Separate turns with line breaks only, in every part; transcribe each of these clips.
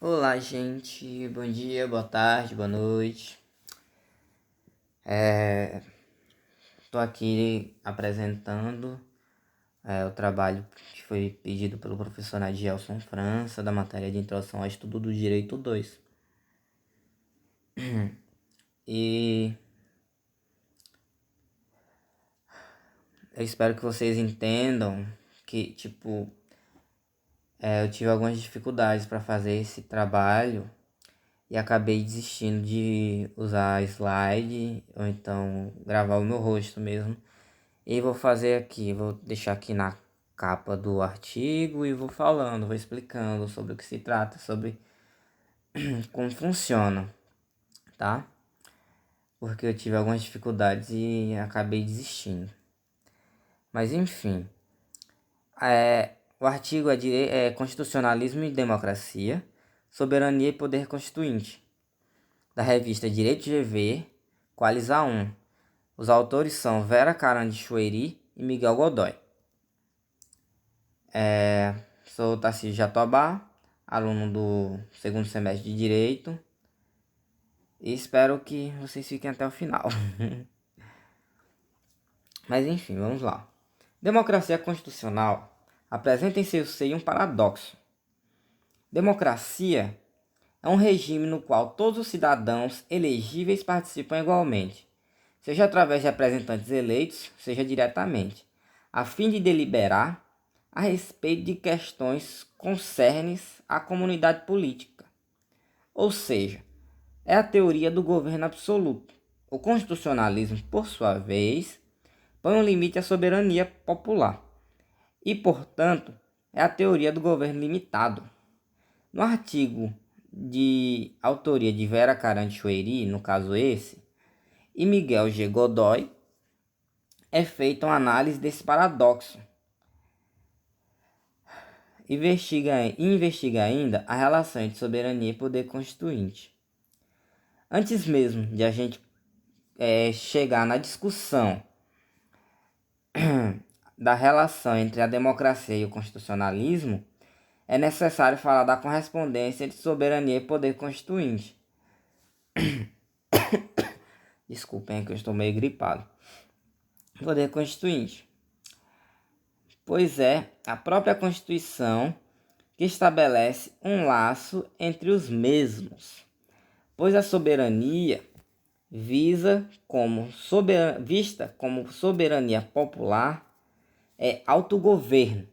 Olá, gente. Bom dia, boa tarde, boa noite. Estou aqui apresentando o trabalho que foi pedido pelo professor Nadielson França, da matéria de Introdução ao Estudo do Direito 2. E eu espero que vocês entendam que, eu tive algumas dificuldades para fazer esse trabalho e acabei desistindo de usar slide ou então gravar o meu rosto mesmo. E vou fazer aqui, vou deixar aqui na capa do artigo e vou falando, vou explicando sobre o que se trata, sobre como funciona, tá? Porque eu tive algumas dificuldades e acabei desistindo. Mas enfim, o artigo é Constitucionalismo e Democracia, Soberania e Poder Constituinte, da revista Direito GV, Coalizar 1. Os autores são Vera Carandichoeri e Miguel Godoy. Sou Tarcísio Jatobá, aluno do segundo semestre de Direito, e espero que vocês fiquem até o final. Mas enfim, vamos lá. Democracia constitucional apresenta em seu seio um paradoxo. Democracia é um regime no qual todos os cidadãos elegíveis participam igualmente, seja através de representantes eleitos, seja diretamente, a fim de deliberar a respeito de questões concernes à comunidade política. Ou seja, é a teoria do governo absoluto. O constitucionalismo, por sua vez, põe um limite à soberania popular e, portanto, é a teoria do governo limitado. No artigo de autoria de Vera Carandichoeri, no caso esse, e Miguel G. Godoy, é feita uma análise desse paradoxo. Investiga ainda a relação entre soberania e poder constituinte. Antes mesmo de a gente chegar na discussão da relação entre a democracia e o constitucionalismo, é necessário falar da correspondência entre soberania e poder constituinte. Desculpem, que eu estou meio gripado. Poder constituinte. Pois é, a própria Constituição que estabelece um laço entre os mesmos, pois a soberania vista como soberania popular é autogoverno.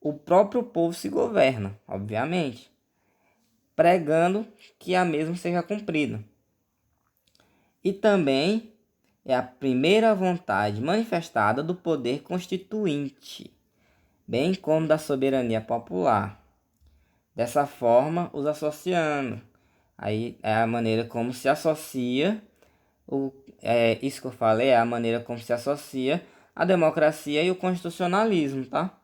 O próprio povo se governa, obviamente, pregando que a mesma seja cumprida. E também é a primeira vontade manifestada do poder constituinte, bem como da soberania popular. Dessa forma, os associando. Aí é a maneira como se associa, isso que eu falei é a maneira como se associa a democracia e o constitucionalismo, tá?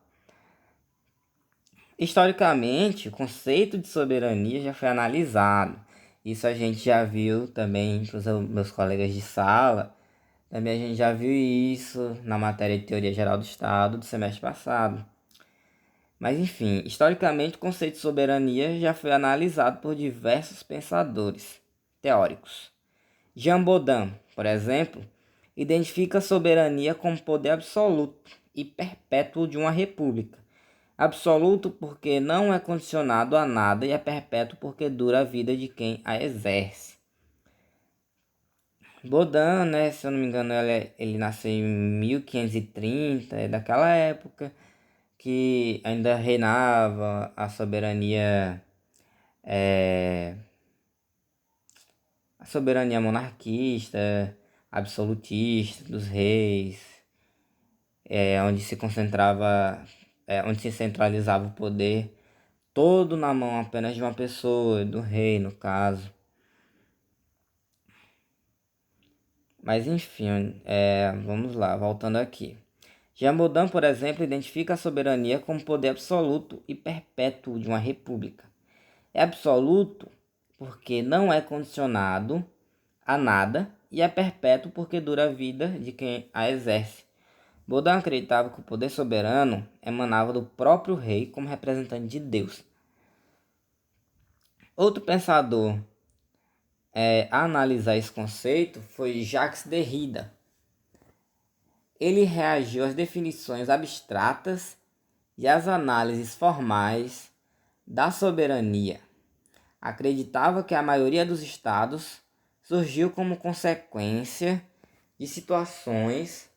Historicamente, o conceito de soberania já foi analisado. Isso a gente já viu também para os meus colegas de sala. Também a gente já viu isso na matéria de Teoria Geral do Estado do semestre passado. Mas enfim, historicamente o conceito de soberania já foi analisado por diversos pensadores teóricos. Jean Baudin, por exemplo, identifica a soberania como poder absoluto e perpétuo de uma república. Absoluto porque não é condicionado a nada e é perpétuo porque dura a vida de quem a exerce. Baudin, né, se eu não me engano, ele nasceu em 1530, é daquela época que ainda reinava a soberania monarquista, absolutista dos reis, onde se centralizava o poder todo na mão apenas de uma pessoa, do rei no caso. Mas enfim, vamos lá, voltando aqui. Jean Baudin, por exemplo, identifica a soberania como poder absoluto e perpétuo de uma república. É absoluto porque não é condicionado a nada e é perpétuo porque dura a vida de quem a exerce. Baudin acreditava que o poder soberano emanava do próprio rei como representante de Deus. Outro pensador a analisar esse conceito foi Jacques Derrida. Ele reagiu às definições abstratas e às análises formais da soberania. Acreditava que a maioria dos estados surgiu como consequência de situações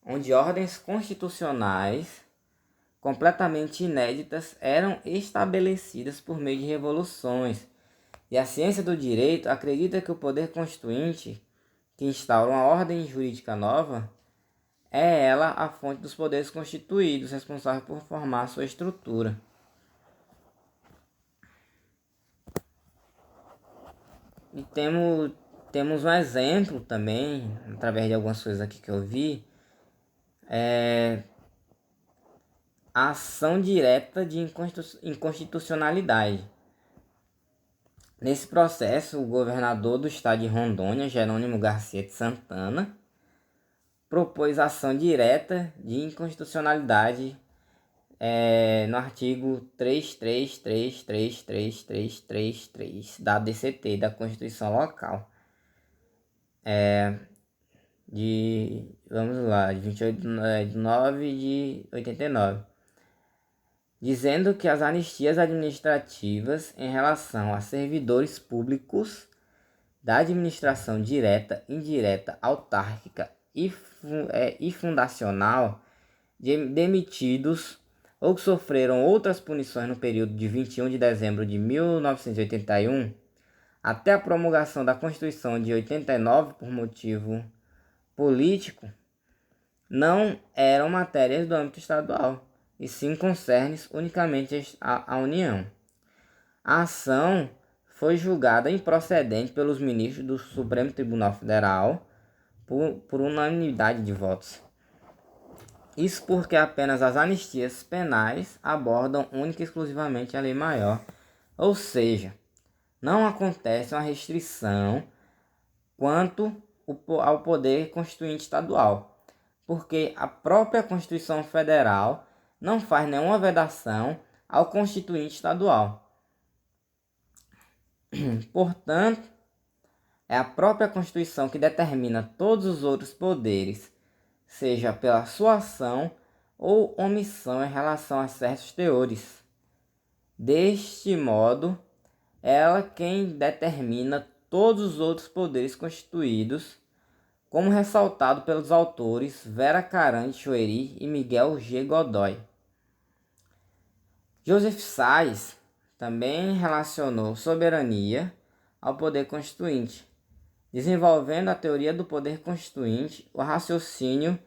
onde ordens constitucionais completamente inéditas eram estabelecidas por meio de revoluções. E a ciência do direito acredita que o poder constituinte, que instaura uma ordem jurídica nova, é ela a fonte dos poderes constituídos, responsável por formar sua estrutura. E temos um exemplo também, através de algumas coisas aqui que eu vi, a ação direta de inconstitucionalidade. Nesse processo, o governador do estado de Rondônia, Jerônimo Garcia de Santana, propôs ação direta de inconstitucionalidade no artigo 3333333 da DCT, da Constituição Local. Vamos lá, de 28 de 9 de 89. Dizendo que as anistias administrativas em relação a servidores públicos da administração direta, indireta, autárquica e fundacional, demitidos ou que sofreram outras punições no período de 21 de dezembro de 1981 até a promulgação da Constituição de 89 por motivo político, não eram matérias do âmbito estadual, e sim concernes unicamente à União. A ação foi julgada improcedente pelos ministros do Supremo Tribunal Federal por unanimidade de votos. Isso porque apenas as anistias penais abordam única e exclusivamente a lei maior, ou seja, não acontece uma restrição quanto ao poder constituinte estadual, porque a própria Constituição Federal não faz nenhuma vedação ao constituinte estadual. Portanto, é a própria Constituição que determina todos os outros poderes, seja pela sua ação ou omissão em relação a certos teores. Deste modo, ela quem determina todos os outros poderes constituídos, como ressaltado pelos autores Vera Caram de Chueri e Miguel G. Godoy. Joseph Sayes também relacionou soberania ao poder constituinte, desenvolvendo a teoria do poder constituinte, o raciocínio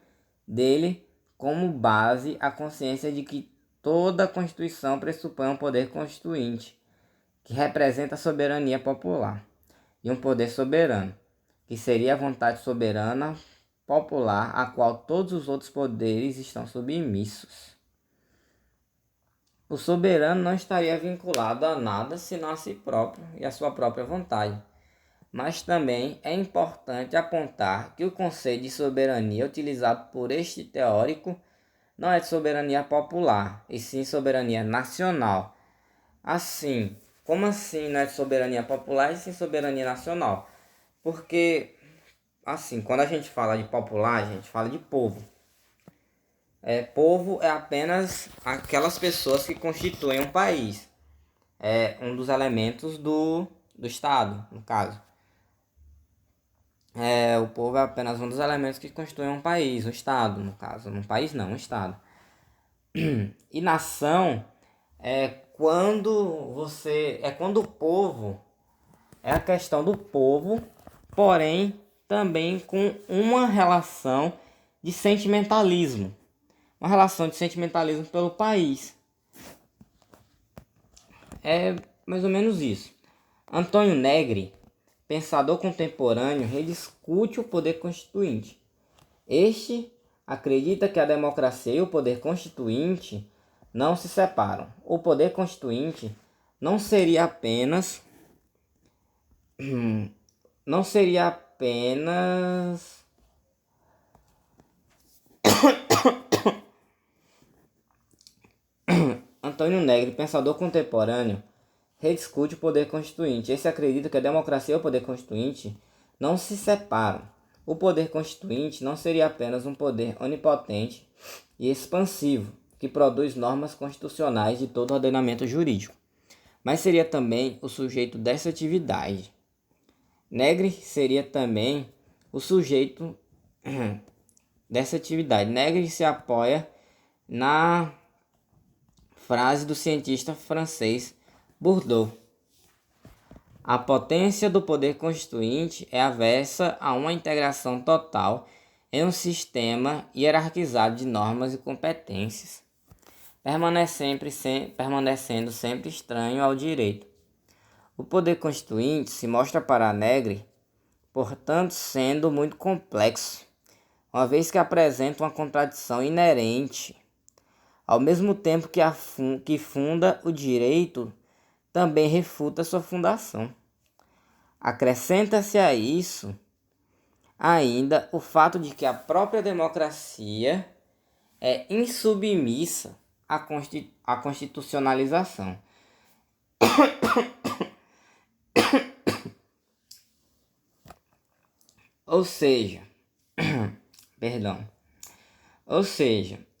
dele como base a consciência de que toda a Constituição pressupõe um poder constituinte, que representa a soberania popular, e um poder soberano, que seria a vontade soberana popular, a qual todos os outros poderes estão submissos. O soberano não estaria vinculado a nada senão a si próprio e a sua própria vontade. Mas também é importante apontar que o conceito de soberania utilizado por este teórico não é de soberania popular, e sim soberania nacional. Assim, como assim não é de soberania popular e sim soberania nacional? Porque, assim, quando a gente fala de popular, a gente fala de povo. Povo é apenas aquelas pessoas que constituem um país. É um dos elementos do Estado, no caso. O povo é apenas um dos elementos que constituem um país, um Estado, no caso. Um país não, um Estado. E nação é quando o povo, é a questão do povo, porém também com uma relação de sentimentalismo. Uma relação de sentimentalismo pelo país. É mais ou menos isso. Antônio Negri, pensador contemporâneo, rediscute o poder constituinte. Este acredita que a democracia e o poder constituinte não se separam. O poder constituinte não seria apenas Antônio Negri, pensador contemporâneo, rediscute o poder constituinte. Esse acredita que a democracia e o poder constituinte não se separam. O poder constituinte não seria apenas um poder onipotente e expansivo, que produz normas constitucionais de todo ordenamento jurídico, mas seria também o sujeito dessa atividade. Negri seria também o sujeito dessa atividade. Negri se apoia na frase do cientista francês Bourdieu: a potência do poder constituinte é avessa a uma integração total em um sistema hierarquizado de normas e competências, permanecendo sempre estranho ao direito. O poder constituinte se mostra para Negri, portanto, sendo muito complexo, uma vez que apresenta uma contradição inerente. Ao mesmo tempo que funda o direito, também refuta sua fundação. Acrescenta-se a isso ainda o fato de que a própria democracia é insubmissa à constitucionalização. Ou seja,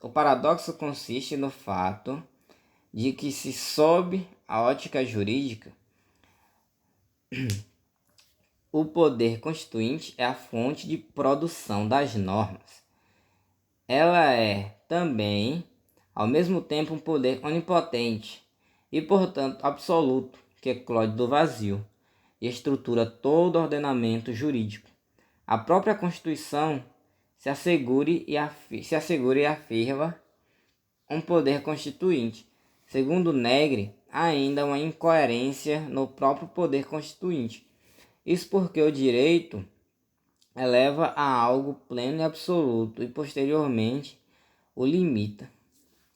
o paradoxo consiste no fato de que, se sob a ótica jurídica, o poder constituinte é a fonte de produção das normas, ela é também, ao mesmo tempo, um poder onipotente e, portanto, absoluto, que eclode do vazio e estrutura todo o ordenamento jurídico. A própria Constituição se assegura e afirma um poder constituinte. Segundo Negri, há ainda uma incoerência no próprio poder constituinte. Isso porque o direito eleva a algo pleno e absoluto e posteriormente o limita,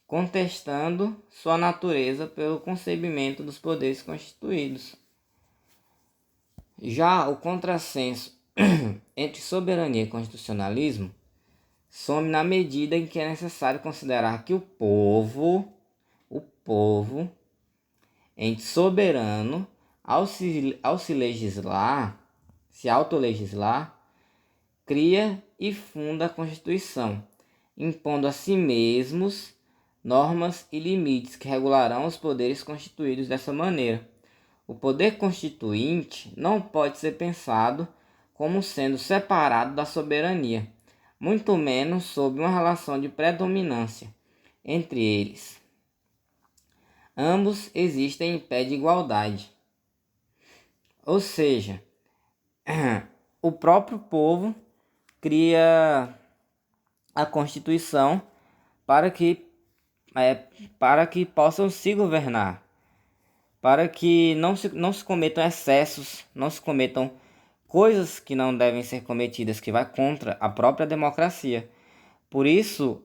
contestando sua natureza pelo concebimento dos poderes constituídos. Já o contrassenso entre soberania e constitucionalismo some na medida em que é necessário considerar que o povo, ente soberano, ao se autolegislar, cria e funda a Constituição, impondo a si mesmos normas e limites que regularão os poderes constituídos dessa maneira. O poder constituinte não pode ser pensado como sendo separado da soberania, muito menos sob uma relação de predominância entre eles. Ambos existem em pé de igualdade. Ou seja, o próprio povo cria a Constituição para que possam se governar, para que não se cometam excessos, não se cometam coisas que não devem ser cometidas, que vai contra a própria democracia. Por isso,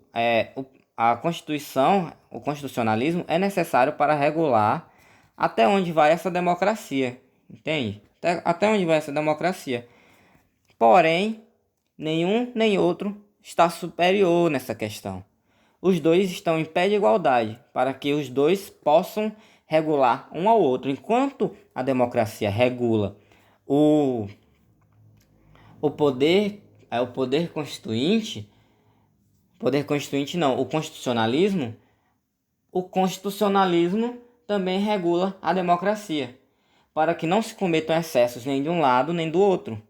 a Constituição, o constitucionalismo é necessário para regular até onde vai essa democracia, entende? Até onde vai essa democracia. Porém, nenhum nem outro está superior nessa questão. Os dois estão em pé de igualdade, para que os dois possam regular um ao outro. Enquanto a democracia regula o poder constituinte, o constitucionalismo também regula a democracia, para que não se cometam excessos nem de um lado nem do outro.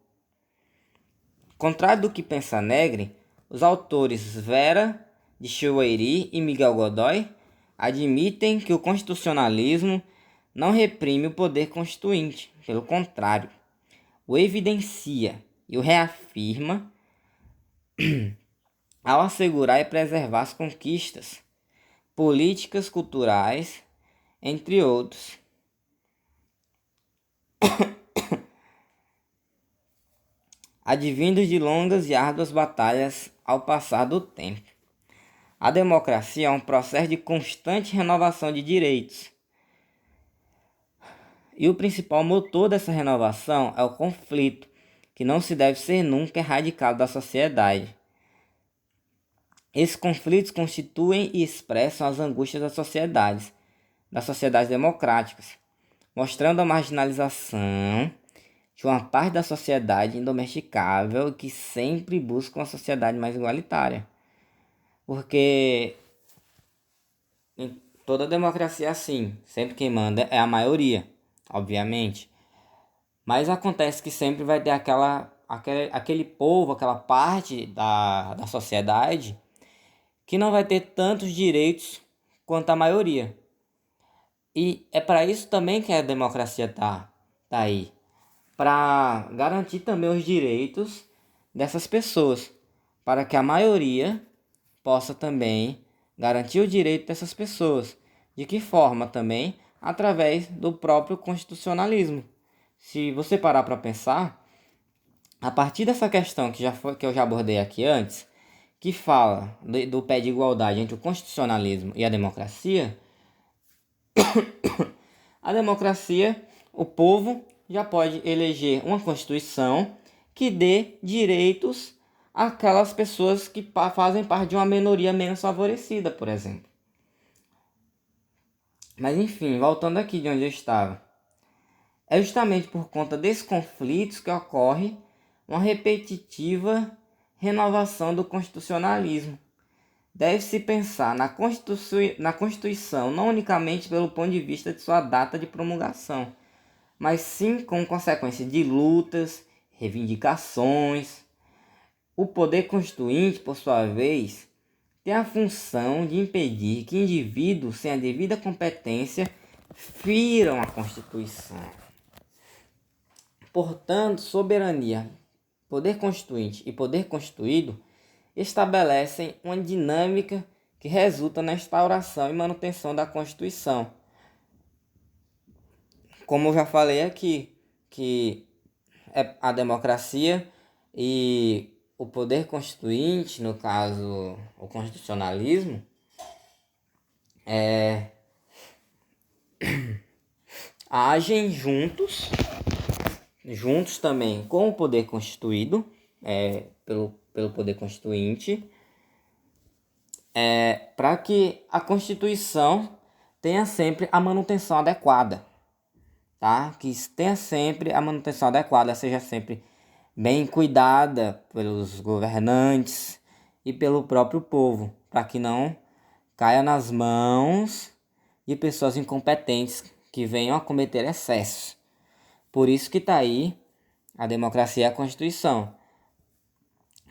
Contrário do que pensa Negri, os autores Vera de Choueiri e Miguel Godoy admitem que o constitucionalismo não reprime o poder constituinte, pelo contrário, o evidencia e o reafirma ao assegurar e preservar as conquistas políticas, culturais, entre outros, advindos de longas e árduas batalhas ao passar do tempo. A democracia é um processo de constante renovação de direitos. E o principal motor dessa renovação é o conflito, que não se deve ser nunca erradicado da sociedade. Esses conflitos constituem e expressam as angústias das sociedades democráticas, mostrando a marginalização de uma parte da sociedade indomesticável que sempre busca uma sociedade mais igualitária. Porque em toda democracia é assim, sempre quem manda é a maioria, obviamente. Mas acontece que sempre vai ter aquele povo, aquela parte da sociedade que não vai ter tantos direitos quanto a maioria. E é para isso também que a democracia tá aí. Para garantir também os direitos dessas pessoas. Para que a maioria possa também garantir o direito dessas pessoas. De que forma também? Através do próprio constitucionalismo. Se você parar para pensar, a partir dessa questão que eu já abordei aqui antes, que fala do pé de igualdade entre o constitucionalismo e a democracia, o povo já pode eleger uma constituição que dê direitos àquelas pessoas que fazem parte de uma minoria menos favorecida, por exemplo. Mas enfim, voltando aqui de onde eu estava. É justamente por conta desses conflitos que ocorre uma repetitiva renovação do constitucionalismo. Deve-se pensar na Constituição não unicamente pelo ponto de vista de sua data de promulgação, mas sim com consequência de lutas, reivindicações. O poder constituinte, por sua vez, tem a função de impedir que indivíduos sem a devida competência firam a Constituição. Portanto, soberania, poder constituinte e poder constituído estabelecem uma dinâmica que resulta na instauração e manutenção da Constituição. Como eu já falei aqui, que a democracia e o poder constituinte, no caso o constitucionalismo, agem juntos também com o poder constituído, pelo poder constituinte, para que a Constituição tenha sempre a manutenção adequada, tá? Que tenha sempre a manutenção adequada, seja sempre bem cuidada pelos governantes e pelo próprio povo, para que não caia nas mãos de pessoas incompetentes que venham a cometer excessos. Por isso que está aí a democracia e a Constituição.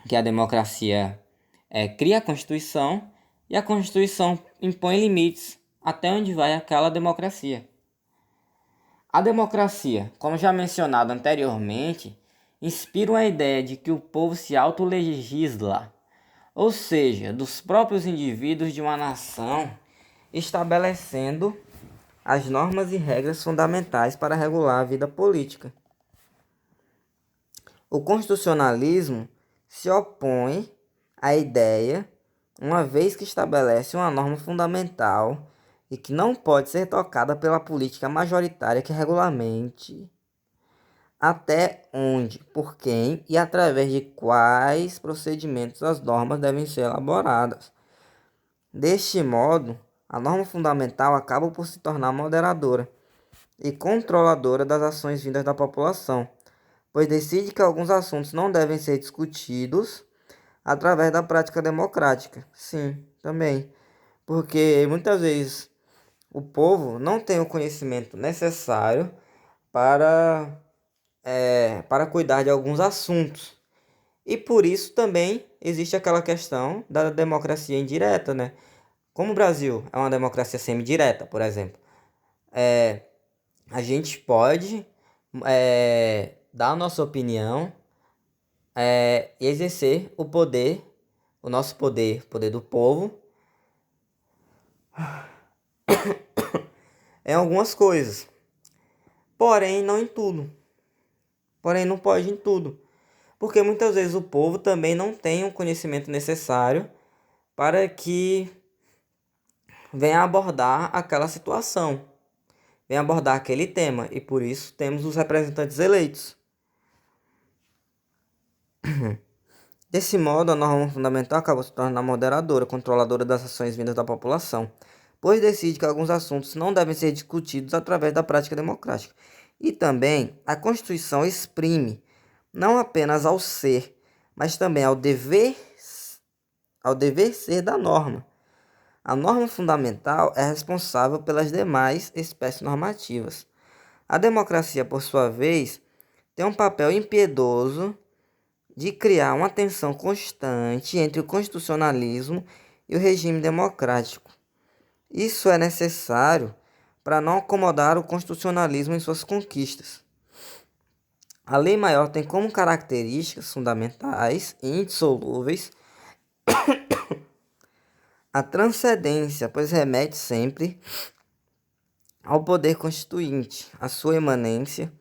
Que a democracia cria a Constituição e a Constituição impõe limites até onde vai aquela democracia. A democracia, como já mencionado anteriormente, inspira uma ideia de que o povo se autolegisla, ou seja, dos próprios indivíduos de uma nação, estabelecendo as normas e regras fundamentais para regular a vida política. O constitucionalismo se opõe à ideia, uma vez que estabelece uma norma fundamental e que não pode ser tocada pela política majoritária que regulamente até onde, por quem e através de quais procedimentos as normas devem ser elaboradas. Deste modo, a norma fundamental acaba por se tornar moderadora e controladora das ações vindas da população, pois decide que alguns assuntos não devem ser discutidos através da prática democrática. Sim, também. Porque muitas vezes o povo não tem o conhecimento necessário para cuidar de alguns assuntos. E por isso também existe aquela questão da democracia indireta, né? Como o Brasil é uma democracia semidireta, por exemplo, a gente pode dar a nossa opinião e exercer o poder, o nosso poder, o poder do povo, em algumas coisas. Porém, não em tudo. Porém, não pode em tudo. Porque muitas vezes o povo também não tem o conhecimento necessário para que venha abordar aquela situação, venha abordar aquele tema. E por isso temos os representantes eleitos. Desse modo, a norma fundamental acaba se tornando a moderadora, controladora das ações vindas da população, pois decide que alguns assuntos não devem ser discutidos através da prática democrática. E também a Constituição exprime não apenas ao ser, mas também ao dever ser da norma. A norma fundamental é responsável pelas demais espécies normativas. A democracia, por sua vez, tem um papel impiedoso de criar uma tensão constante entre o constitucionalismo e o regime democrático. Isso é necessário para não acomodar o constitucionalismo em suas conquistas. A lei maior tem como características fundamentais e indissolúveis a transcendência, pois remete sempre ao poder constituinte, a sua imanência,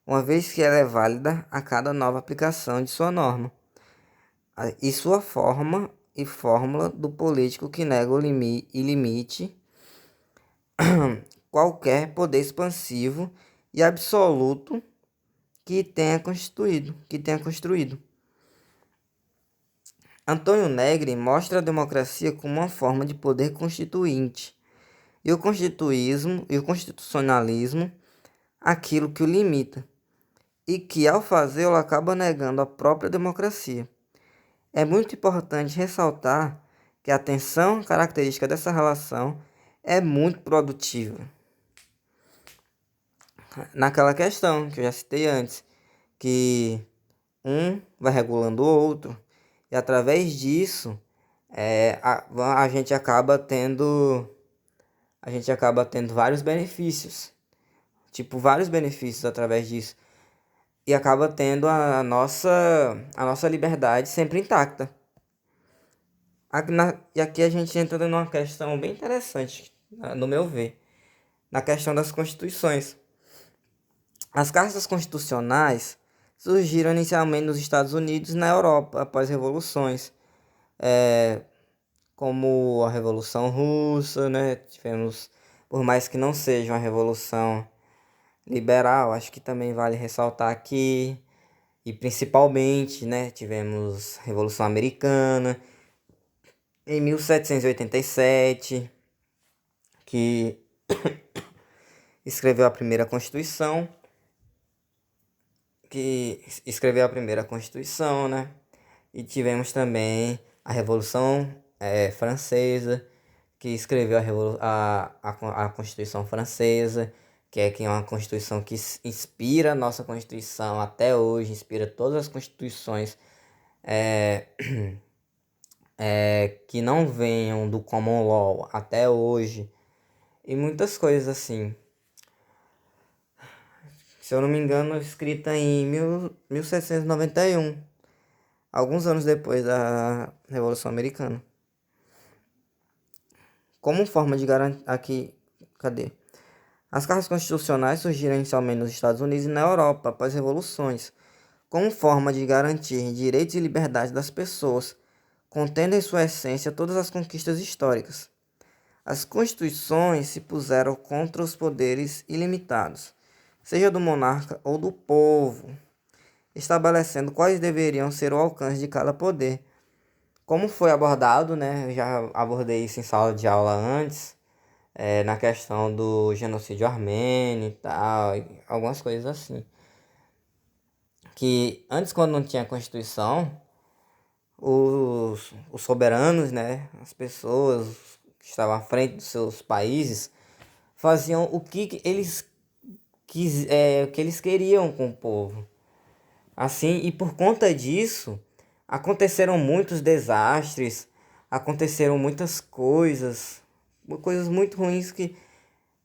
uma vez que ela é válida a cada nova aplicação de sua norma, e sua forma e fórmula do político que nega o limite qualquer poder expansivo e absoluto que tenha construído. Antônio Negri mostra a democracia como uma forma de poder constituinte, e o constitucionalismo aquilo que o limita, e que ao fazê-lo acaba negando a própria democracia. É muito importante ressaltar que a tensão característica dessa relação é muito produtiva. Naquela questão que eu já citei antes, que um vai regulando o outro, e através disso a gente acaba tendo vários benefícios, tipo vários benefícios através disso, e acaba tendo a nossa liberdade sempre intacta. E aqui a gente entra numa questão bem interessante, no meu ver, na questão das constituições. As cartas constitucionais surgiram inicialmente nos Estados Unidos e na Europa após revoluções, como a Revolução Russa, né? Tivemos, por mais que não seja uma revolução liberal, acho que também vale ressaltar aqui, e principalmente, né, tivemos a Revolução Americana em 1787, que escreveu a primeira Constituição, né? E tivemos também a Revolução Francesa, que escreveu a Constituição Francesa, que é uma Constituição que inspira a nossa Constituição até hoje, inspira todas as Constituições que não venham do Common Law até hoje, e muitas coisas assim. Se eu não me engano, escrita em 1791, alguns anos depois da Revolução Americana. Como forma de garantir... Cadê? As cartas constitucionais surgiram inicialmente nos Estados Unidos e na Europa após revoluções, como forma de garantir direitos e liberdades das pessoas, contendo em sua essência todas as conquistas históricas. As constituições se puseram contra os poderes ilimitados, seja do monarca ou do povo, estabelecendo quais deveriam ser o alcance de cada poder. Como foi abordado, né? Eu já abordei isso em sala de aula antes, na questão do genocídio armênio e tal, e algumas coisas assim. Que antes, quando não tinha Constituição, os soberanos, né? As pessoas que estavam à frente dos seus países faziam o que o que eles queriam com o povo. Assim, e por conta disso, aconteceram muitos desastres, aconteceram muitas coisas muito ruins que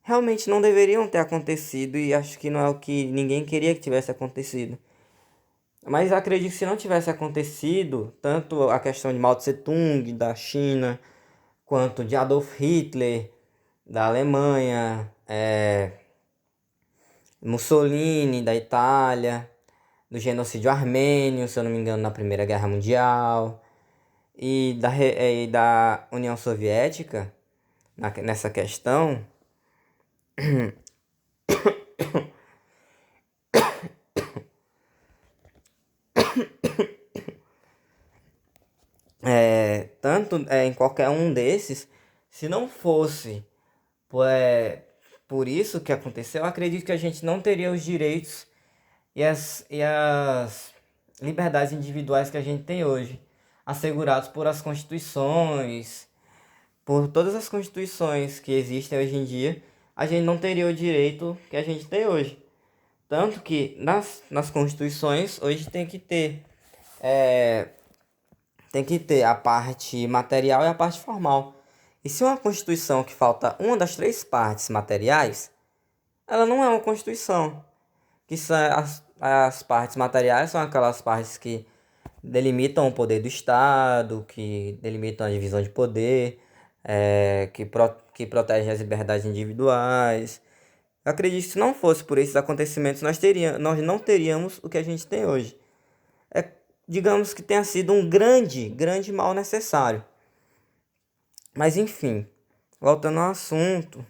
realmente não deveriam ter acontecido, e acho que não é o que ninguém queria que tivesse acontecido. Mas acredito que se não tivesse acontecido, tanto a questão de Mao Tse Tung, da China, quanto de Adolf Hitler, da Alemanha, Mussolini, da Itália, do genocídio armênio, se eu não me engano, na Primeira Guerra Mundial, e da União Soviética, nessa questão, tanto em qualquer um desses, se não fosse É por isso que aconteceu, eu acredito que a gente não teria os direitos e as liberdades individuais que a gente tem hoje, assegurados por as constituições, por todas as constituições que existem hoje em dia, a gente não teria o direito que a gente tem hoje. Tanto que nas constituições hoje tem que ter a parte material e a parte formal. E se uma constituição que falta uma das três partes materiais, ela não é uma constituição. Que são as partes materiais são aquelas partes que delimitam o poder do Estado, que delimitam a divisão de poder, que protegem as liberdades individuais. Eu acredito que se não fosse por esses acontecimentos, nós não teríamos o que a gente tem hoje. É, digamos que tenha sido um grande, grande mal necessário. Mas enfim, voltando ao assunto,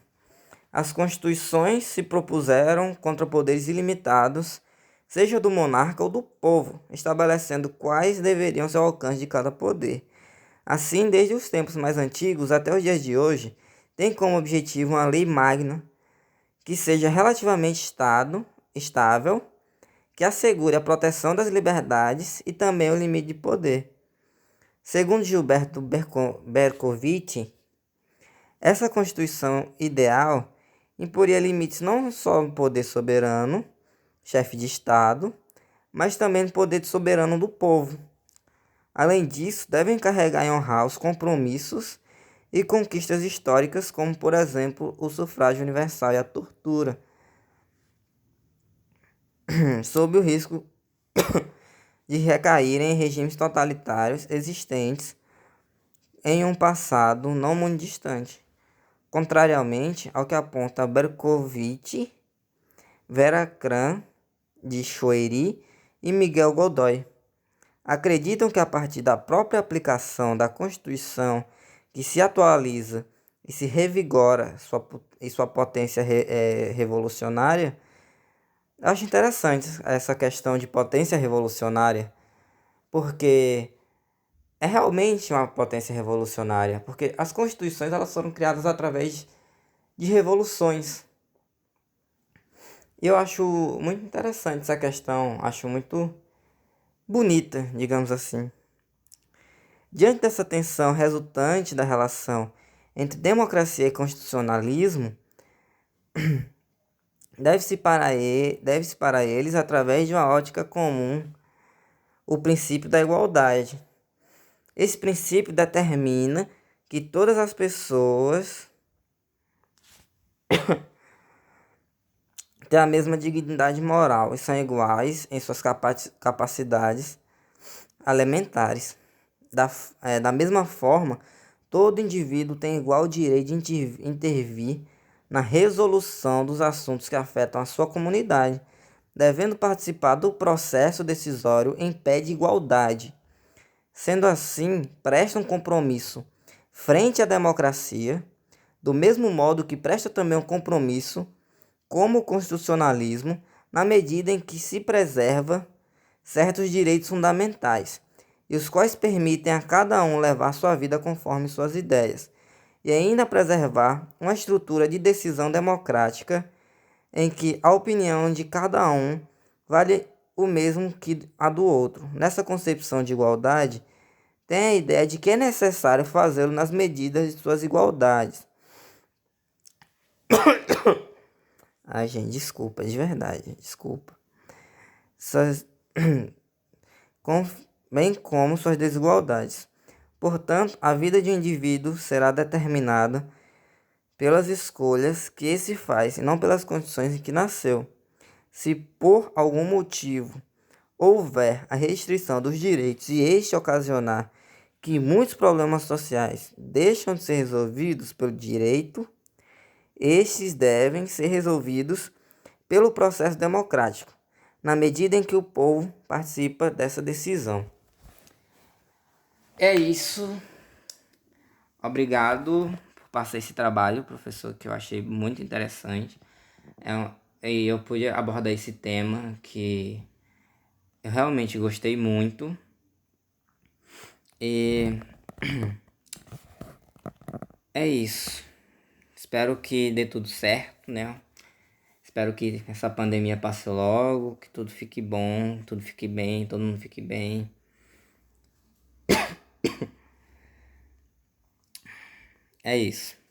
as constituições se propuseram contra poderes ilimitados, seja do monarca ou do povo, estabelecendo quais deveriam ser o alcance de cada poder. Assim, desde os tempos mais antigos até os dias de hoje, tem como objetivo uma lei magna que seja relativamente estável, que assegure a proteção das liberdades e também o limite de poder. Segundo Gilberto Bercovitch, essa Constituição ideal imporia limites não só no poder soberano, chefe de Estado, mas também no poder soberano do povo. Além disso, devem carregar e honrar os compromissos e conquistas históricas, como, por exemplo, o sufrágio universal e a tortura, sob o risco de recaírem em regimes totalitários existentes em um passado não muito distante. Contrariamente ao que aponta Berkovitch, Vera Kran de Choueiri e Miguel Godoy, acreditam que a partir da própria aplicação da Constituição que se atualiza e se revigora sua potência revolucionária. Eu acho interessante essa questão de potência revolucionária, porque é realmente uma potência revolucionária, porque as constituições elas foram criadas através de revoluções. E eu acho muito interessante essa questão, acho muito bonita, digamos assim. Diante dessa tensão resultante da relação entre democracia e constitucionalismo, deve-se para eles, através de uma ótica comum, o princípio da igualdade. Esse princípio determina que todas as pessoas têm a mesma dignidade moral e são iguais em suas capacidades elementares. Da mesma forma, todo indivíduo tem igual direito de intervir na resolução dos assuntos que afetam a sua comunidade, devendo participar do processo decisório em pé de igualdade. Sendo assim, presta um compromisso frente à democracia, do mesmo modo que presta também um compromisso como o constitucionalismo, na medida em que se preserva certos direitos fundamentais, e os quais permitem a cada um levar sua vida conforme suas ideias, e ainda preservar uma estrutura de decisão democrática em que a opinião de cada um vale o mesmo que a do outro. Nessa concepção de igualdade, tem a ideia de que é necessário fazê-lo nas medidas de suas igualdades. Ai, gente, desculpa, de verdade, desculpa. Suas... bem como suas desigualdades. Portanto, a vida de um indivíduo será determinada pelas escolhas que esse faz e não pelas condições em que nasceu. Se por algum motivo houver a restrição dos direitos e este ocasionar que muitos problemas sociais deixam de ser resolvidos pelo direito, estes devem ser resolvidos pelo processo democrático, na medida em que o povo participa dessa decisão. É isso. Obrigado por passar esse trabalho, professor, que eu achei muito interessante. E eu pude abordar esse tema que eu realmente gostei muito. E é isso. espero que dê tudo certo, né? Espero que essa pandemia passe logo, que tudo fique bom, tudo fique bem, todo mundo fique bem. É isso.